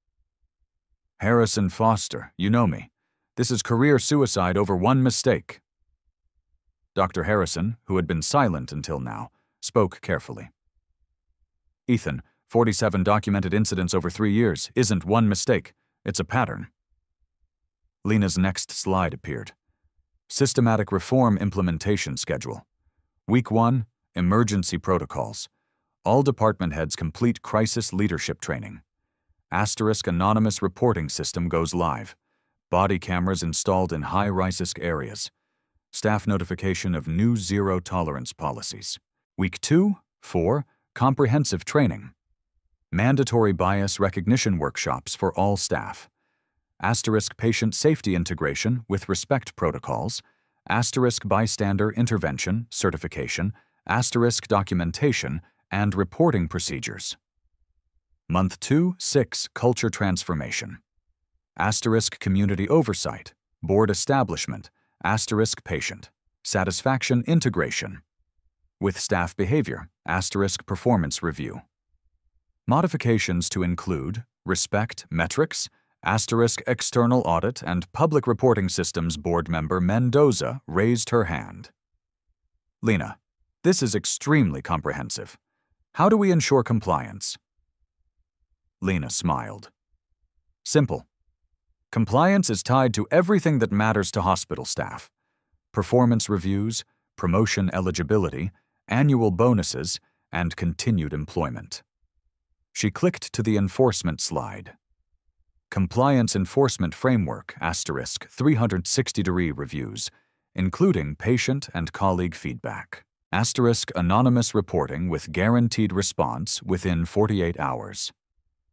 "Harrison Foster, you know me. This is career suicide over one mistake." Dr. Harrison, who had been silent until now, spoke carefully. "Ethan, 47 documented incidents over 3 years isn't one mistake. It's a pattern." Lena's next slide appeared. Systematic Reform Implementation Schedule. Week 1, Emergency Protocols. All department heads complete crisis leadership training. * anonymous reporting system goes live. Body cameras installed in high-risk areas. Staff notification of new zero-tolerance policies. Week 2, 4, Comprehensive training. Mandatory bias recognition workshops for all staff. * patient safety integration with respect protocols. * bystander intervention certification. * documentation and reporting procedures. Month 2, 6, Culture transformation. * community oversight. Board establishment. * patient. Satisfaction integration. With staff behavior. * performance review. Modifications to include respect metrics. * external audit and public reporting systems board member Mendoza raised her hand. "Lena, this is extremely comprehensive. How do we ensure compliance?" Lena smiled. Simple. Compliance is tied to everything that matters to hospital staff. Performance reviews, promotion eligibility, annual bonuses, and continued employment. She clicked to the enforcement slide. Compliance Enforcement Framework * 360-degree reviews, including patient and colleague feedback. * anonymous reporting with guaranteed response within 48 hours.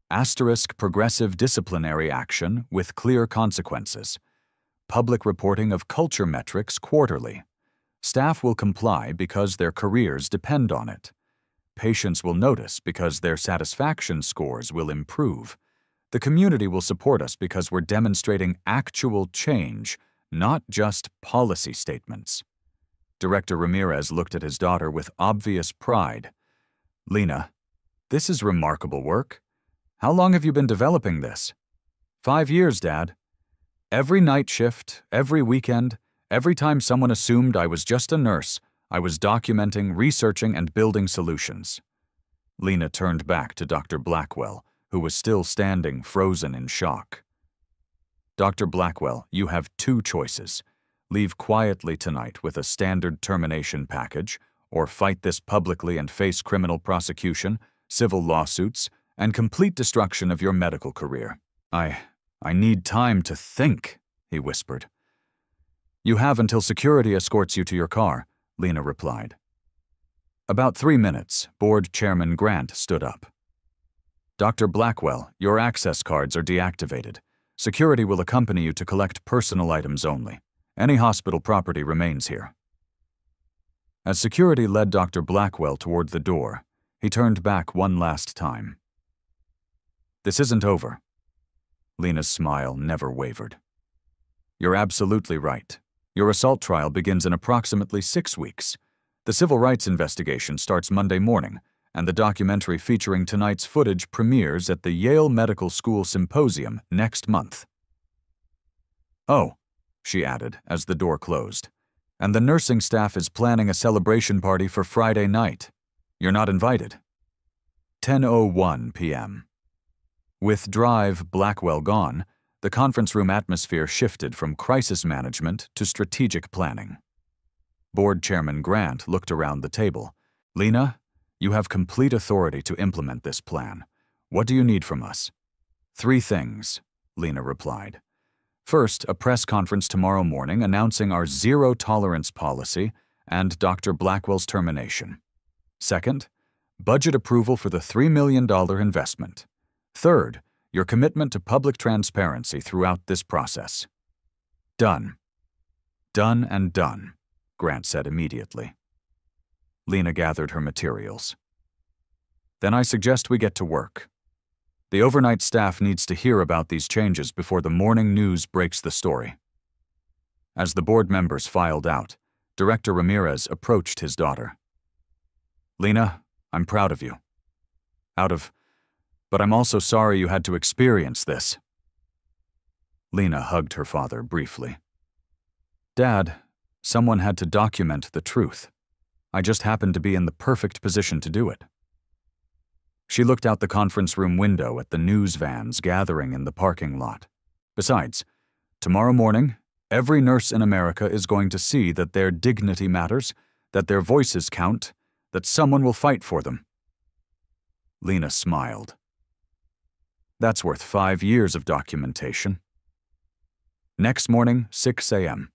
* progressive disciplinary action with clear consequences. Public reporting of culture metrics quarterly. Staff will comply because their careers depend on it. Patients will notice because their satisfaction scores will improve. The community will support us because we're demonstrating actual change, not just policy statements. Director Ramirez looked at his daughter with obvious pride. Lena, this is remarkable work. How long have you been developing this? 5 years, Dad. Every night shift, every weekend, every time someone assumed I was just a nurse, I was documenting, researching, and building solutions. Lena turned back to Dr. Blackwell, who was still standing frozen in shock. Dr. Blackwell, you have 2 choices. Leave quietly tonight with a standard termination package, or fight this publicly and face criminal prosecution, civil lawsuits, and complete destruction of your medical career. I need time to think, he whispered. You have until security escorts you to your car, Lena replied. About 3 minutes, Board Chairman Grant stood up. Dr. Blackwell, your access cards are deactivated. Security will accompany you to collect personal items only. Any hospital property remains here. As security led Dr. Blackwell toward the door, he turned back one last time. This isn't over. Lena's smile never wavered. You're absolutely right. Your assault trial begins in approximately 6 weeks. The civil rights investigation starts Monday morning, and the documentary featuring tonight's footage premieres at the Yale Medical School Symposium next month. Oh, she added as the door closed, and the nursing staff is planning a celebration party for Friday night. You're not invited. 10:01 p.m. With Drive Blackwell gone, the conference room atmosphere shifted from crisis management to strategic planning. Board Chairman Grant looked around the table. Lena, you have complete authority to implement this plan. What do you need from us? 3 things, Lena replied. First, a press conference tomorrow morning announcing our zero-tolerance policy and Dr. Blackwell's termination. Second, budget approval for the $3 million investment. Third, your commitment to public transparency throughout this process. Done. Done and done, Grant said immediately. Lena gathered her materials. Then I suggest we get to work. The overnight staff needs to hear about these changes before the morning news breaks the story. As the board members filed out, Director Ramirez approached his daughter. Lena, I'm proud of you. But I'm also sorry you had to experience this. Lena hugged her father briefly. Dad, someone had to document the truth. I just happened to be in the perfect position to do it. She looked out the conference room window at the news vans gathering in the parking lot. Besides, tomorrow morning, every nurse in America is going to see that their dignity matters, that their voices count, that someone will fight for them. Lena smiled. That's worth 5 years of documentation. Next morning, 6 a.m.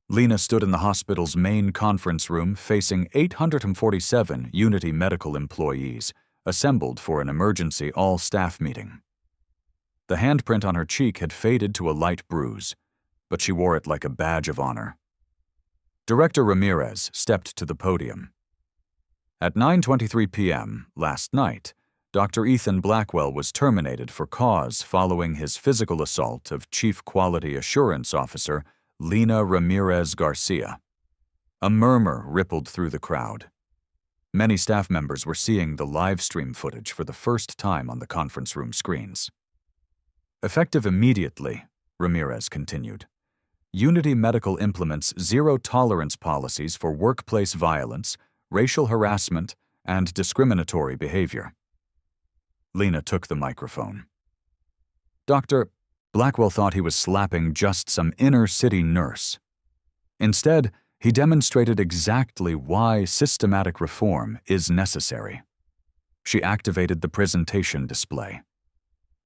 Lena stood in the hospital's main conference room facing 847 Unity Medical employees, assembled for an emergency all-staff meeting. The handprint on her cheek had faded to a light bruise, but she wore it like a badge of honor. Director Ramirez stepped to the podium. At 9:23 p.m. last night, Dr. Ethan Blackwell was terminated for cause following his physical assault of Chief Quality Assurance Officer Lena Ramirez Garcia. A murmur rippled through the crowd. Many staff members were seeing the live stream footage for the first time on the conference room screens. Effective immediately, Ramirez continued, Unity Medical implements zero-tolerance policies for workplace violence, racial harassment, and discriminatory behavior. Lena took the microphone. Dr. Blackwell thought he was slapping just some inner-city nurse. Instead, he demonstrated exactly why systematic reform is necessary. She activated the presentation display.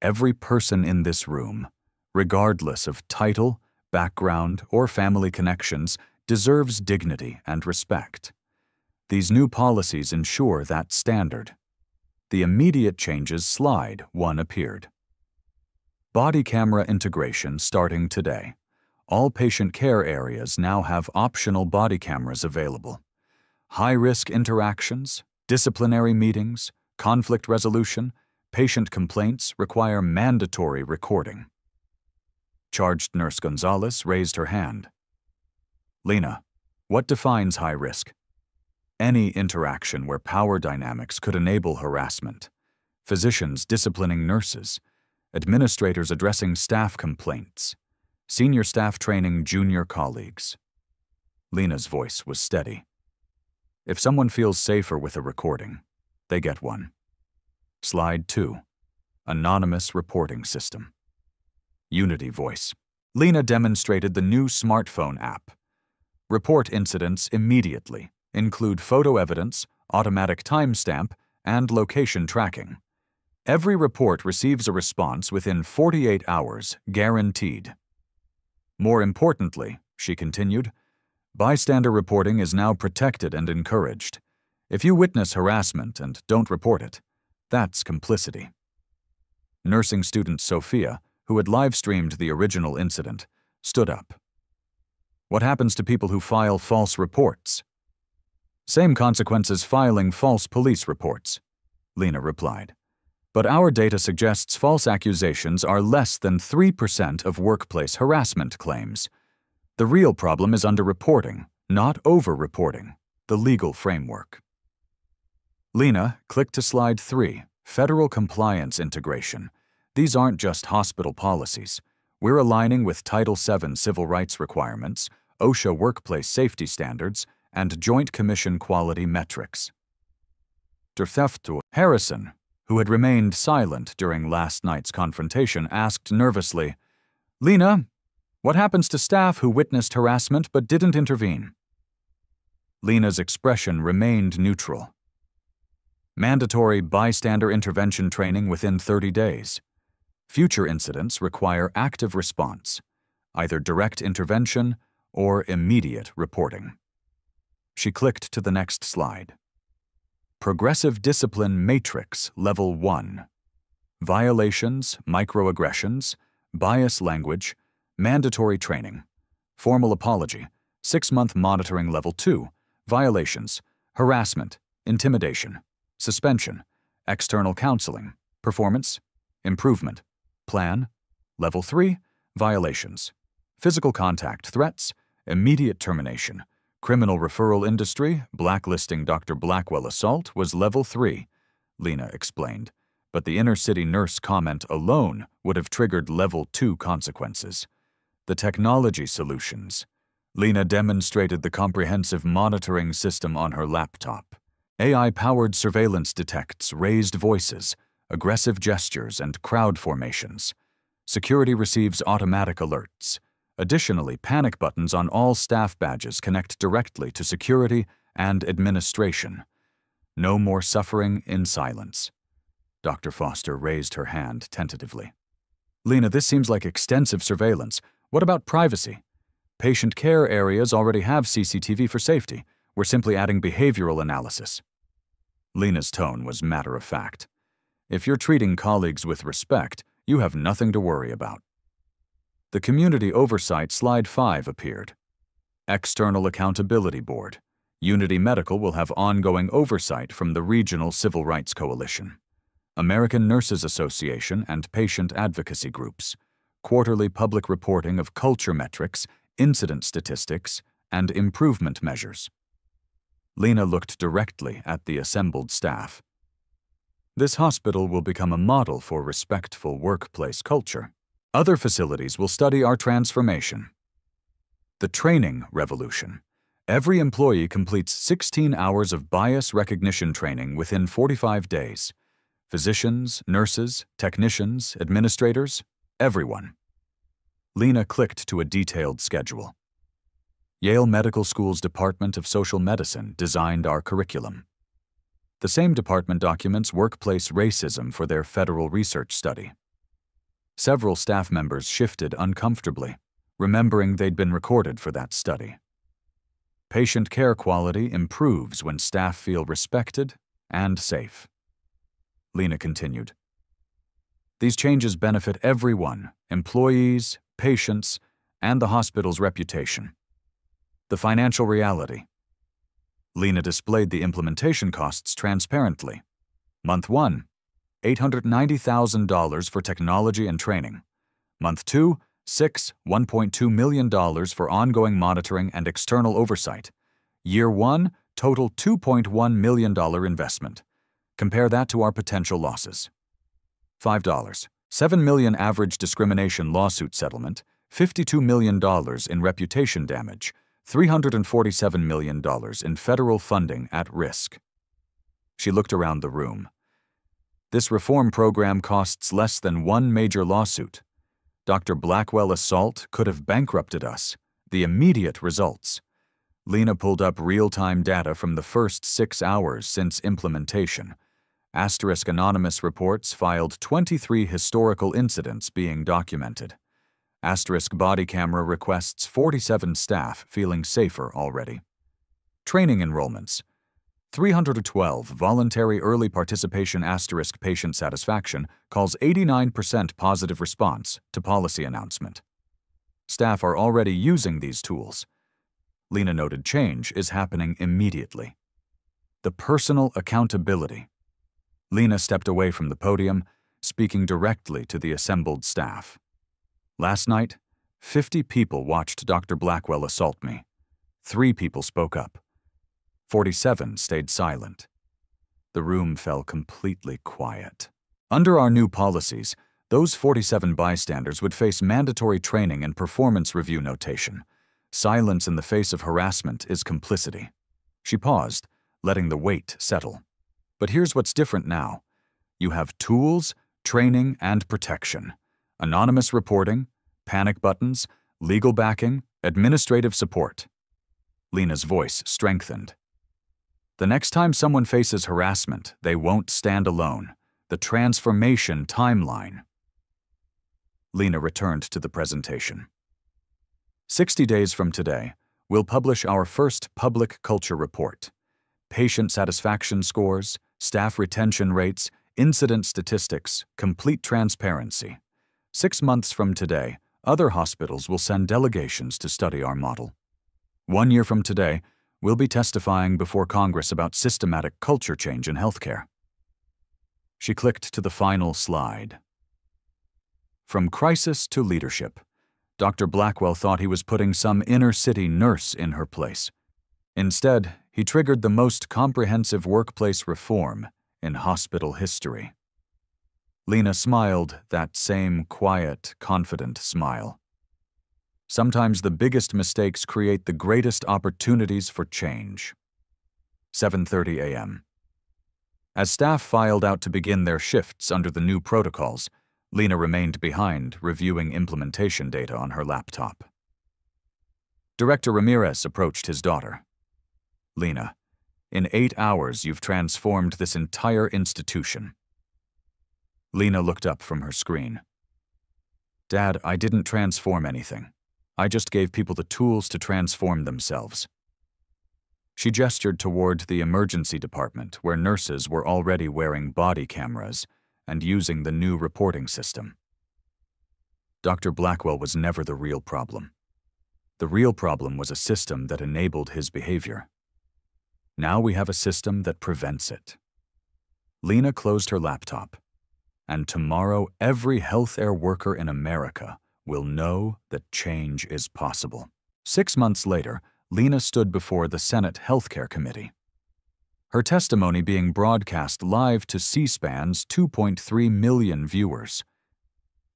Every person in this room, regardless of title, background, or family connections, deserves dignity and respect. These new policies ensure that standard. The immediate changes slide one appeared. Body camera integration starting today. All patient care areas now have optional body cameras available. High-risk interactions, disciplinary meetings, conflict resolution, patient complaints require mandatory recording. Charged Nurse Gonzalez raised her hand. Lena, what defines high risk? Any interaction where power dynamics could enable harassment. Physicians disciplining nurses. Administrators addressing staff complaints. Senior staff training junior colleagues. Lena's voice was steady. If someone feels safer with a recording, they get one. Slide 2. Anonymous reporting system. Unity voice. Lena demonstrated the new smartphone app. Report incidents immediately. Include photo evidence, automatic timestamp, and location tracking. Every report receives a response within 48 hours, guaranteed. More importantly, she continued, bystander reporting is now protected and encouraged. If you witness harassment and don't report it, that's complicity. Nursing student Sophia, who had live-streamed the original incident, stood up. What happens to people who file false reports? Same consequences filing false police reports, Lena replied. But our data suggests false accusations are less than 3% of workplace harassment claims. The real problem is underreporting, not over-reporting, the legal framework. Lena, click to slide 3, Federal Compliance Integration. These aren't just hospital policies. We're aligning with Title VII civil rights requirements, OSHA workplace safety standards, and Joint Commission quality metrics. Harrison, who had remained silent during last night's confrontation, asked nervously, Lena, what happens to staff who witnessed harassment but didn't intervene? Lena's expression remained neutral. Mandatory bystander intervention training within 30 days. Future incidents require active response, either direct intervention or immediate reporting. She clicked to the next slide. Progressive Discipline Matrix Level 1. Violations, microaggressions, bias language, mandatory training, formal apology, 6-month monitoring Level 2, violations, harassment, intimidation, suspension, external counseling, performance, improvement, plan, Level 3, violations, physical contact threats, immediate termination, criminal referral industry, blacklisting Dr. Blackwell assault was Level 3, Lena explained, but the inner-city nurse comment alone would have triggered Level 2 consequences. The technology solutions. Lena demonstrated the comprehensive monitoring system on her laptop. AI-powered surveillance detects raised voices, aggressive gestures, and crowd formations. Security receives automatic alerts. Additionally, panic buttons on all staff badges connect directly to security and administration. No more suffering in silence. Dr. Foster raised her hand tentatively. Lena, this seems like extensive surveillance. What about privacy? Patient care areas already have CCTV for safety. We're simply adding behavioral analysis. Lena's tone was matter-of-fact. If you're treating colleagues with respect, you have nothing to worry about. The Community Oversight Slide 5 appeared. External Accountability Board. Unity Medical will have ongoing oversight from the Regional Civil Rights Coalition. American Nurses Association and patient advocacy groups. Quarterly public reporting of culture metrics, incident statistics, and improvement measures. Lena looked directly at the assembled staff. This hospital will become a model for respectful workplace culture. Other facilities will study our transformation. The training revolution. Every employee completes 16 hours of bias recognition training within 45 days. Physicians, nurses, technicians, administrators, everyone. Lena clicked to a detailed schedule. Yale Medical School's Department of Social Medicine designed our curriculum. The same department documents workplace racism for their federal research study. Several staff members shifted uncomfortably, remembering they'd been recorded for that study. Patient care quality improves when staff feel respected and safe. Lena continued. These changes benefit everyone, employees, patients, and the hospital's reputation. The financial reality. Lena displayed the implementation costs transparently. Month 1, $890,000 for technology and training. Month 2, $1.2 million for ongoing monitoring and external oversight. Year 1, total $2.1 million investment. Compare that to our potential losses. $5, $7 million average discrimination lawsuit settlement, $52 million in reputation damage, $347 million in federal funding at risk. She looked around the room. This reform program costs less than one major lawsuit. Dr. Blackwell assault could have bankrupted us. The immediate results. Lena pulled up real-time data from the first 6 hours since implementation. Asterisk Anonymous reports filed 23 historical incidents being documented. Asterisk body camera requests 47 staff feeling safer already. Training enrollments. 312 voluntary early participation asterisk patient satisfaction calls 89% positive response to policy announcement. Staff are already using these tools. Lena noted change is happening immediately. The personal accountability. Lena stepped away from the podium, speaking directly to the assembled staff. Last night, 50 people watched Dr. Blackwell assault me. 3 people spoke up. 47 stayed silent. The room fell completely quiet. Under our new policies, those 47 bystanders would face mandatory training and performance review notation. Silence in the face of harassment is complicity. She paused, letting the weight settle. But here's what's different now. You have tools, training, and protection. Anonymous reporting, panic buttons, legal backing, administrative support. Lena's voice strengthened. The next time someone faces harassment, they won't stand alone. The transformation timeline. Lena returned to the presentation. 60 days from today, we'll publish our first public culture report. Patient satisfaction scores, staff retention rates, incident statistics, complete transparency. 6 months from today, other hospitals will send delegations to study our model. 1 year from today, we'll be testifying before Congress about systematic culture change in healthcare. She clicked to the final slide. From crisis to leadership, Dr. Blackwell thought he was putting some inner-city nurse in her place. Instead, he triggered the most comprehensive workplace reform in hospital history. Lena smiled that same quiet, confident smile. Sometimes the biggest mistakes create the greatest opportunities for change. 7:30 a.m. As staff filed out to begin their shifts under the new protocols, Lena remained behind, reviewing implementation data on her laptop. Director Ramirez approached his daughter. Lena, in 8 hours you've transformed this entire institution. Lena looked up from her screen. Dad, I didn't transform anything. I just gave people the tools to transform themselves. She gestured toward the emergency department where nurses were already wearing body cameras and using the new reporting system. Dr. Blackwell was never the real problem. The real problem was a system that enabled his behavior. Now we have a system that prevents it. Lena closed her laptop. And tomorrow every healthcare worker in America will know that change is possible. 6 months later, Lena stood before the Senate Healthcare Committee. Her testimony being broadcast live to C-SPAN's 2.3 million viewers.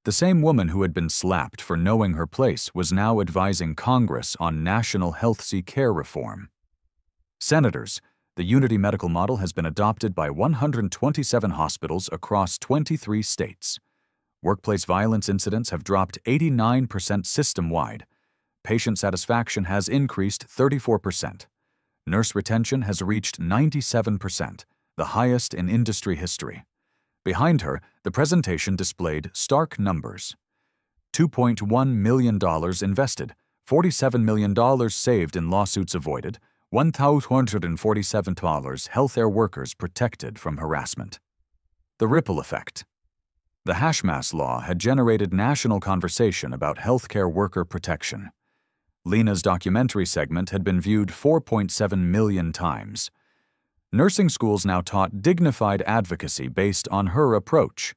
The same woman who had been slapped for knowing her place was now advising Congress on national health care reform. Senators, The Unity medical model has been adopted by 127 hospitals across 23 states. Workplace violence incidents have dropped 89% system-wide. Patient satisfaction has increased 34%. Nurse retention has reached 97%, the highest in industry history. Behind her, the presentation displayed stark numbers. $2.1 million invested, $47 million saved in lawsuits avoided, $1,247 healthcare workers protected from harassment. The ripple effect. The HashMass law had generated national conversation about healthcare worker protection. Lena's documentary segment had been viewed 4.7 million times. Nursing schools now taught dignified advocacy based on her approach.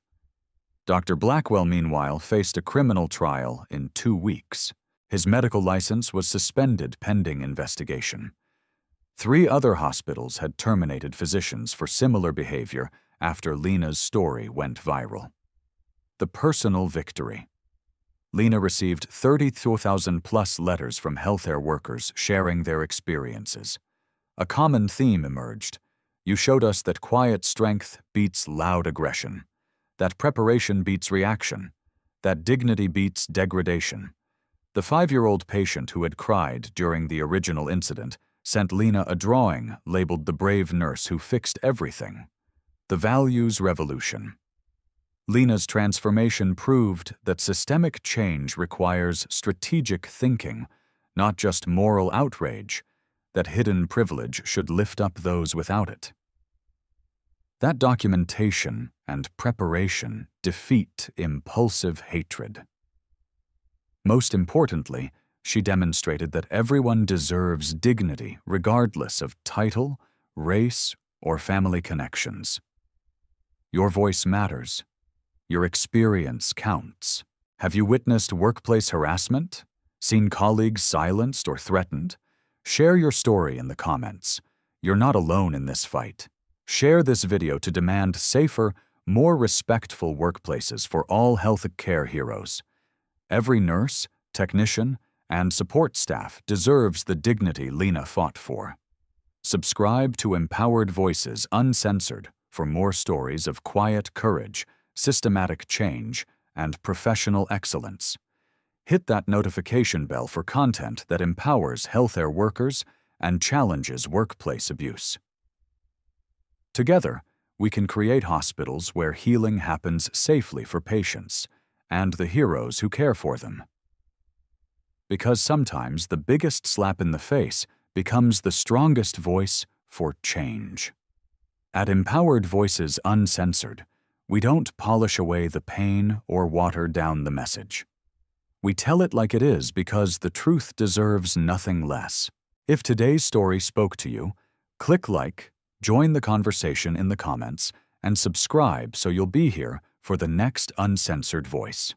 Dr. Blackwell, meanwhile, faced a criminal trial in 2 weeks. His medical license was suspended pending investigation. 3 other hospitals had terminated physicians for similar behavior after Lena's story went viral. The personal victory. Lena received 32,000+ letters from healthcare workers sharing their experiences. A common theme emerged. You showed us that quiet strength beats loud aggression, that preparation beats reaction, that dignity beats degradation. The 5-year-old patient who had cried during the original incident sent Lena a drawing labeled "The Brave Nurse Who Fixed Everything." The values revolution. Lena's transformation proved that systemic change requires strategic thinking, not just moral outrage, that hidden privilege should lift up those without it. That documentation and preparation defeat impulsive hatred. Most importantly, she demonstrated that everyone deserves dignity regardless of title, race, or family connections. Your voice matters. Your experience counts. Have you witnessed workplace harassment? Seen colleagues silenced or threatened? Share your story in the comments. You're not alone in this fight. Share this video to demand safer, more respectful workplaces for all healthcare heroes. Every nurse, technician, and support staff deserves the dignity Lena fought for. Subscribe to Empowered Voices Uncensored for more stories of quiet courage, systematic change, and professional excellence. Hit that notification bell for content that empowers healthcare workers and challenges workplace abuse. Together, we can create hospitals where healing happens safely for patients and the heroes who care for them. Because sometimes the biggest slap in the face becomes the strongest voice for change. At Empowered Voices Uncensored, we don't polish away the pain or water down the message. We tell it like it is because the truth deserves nothing less. If today's story spoke to you, click like, join the conversation in the comments, and subscribe so you'll be here for the next Uncensored Voice.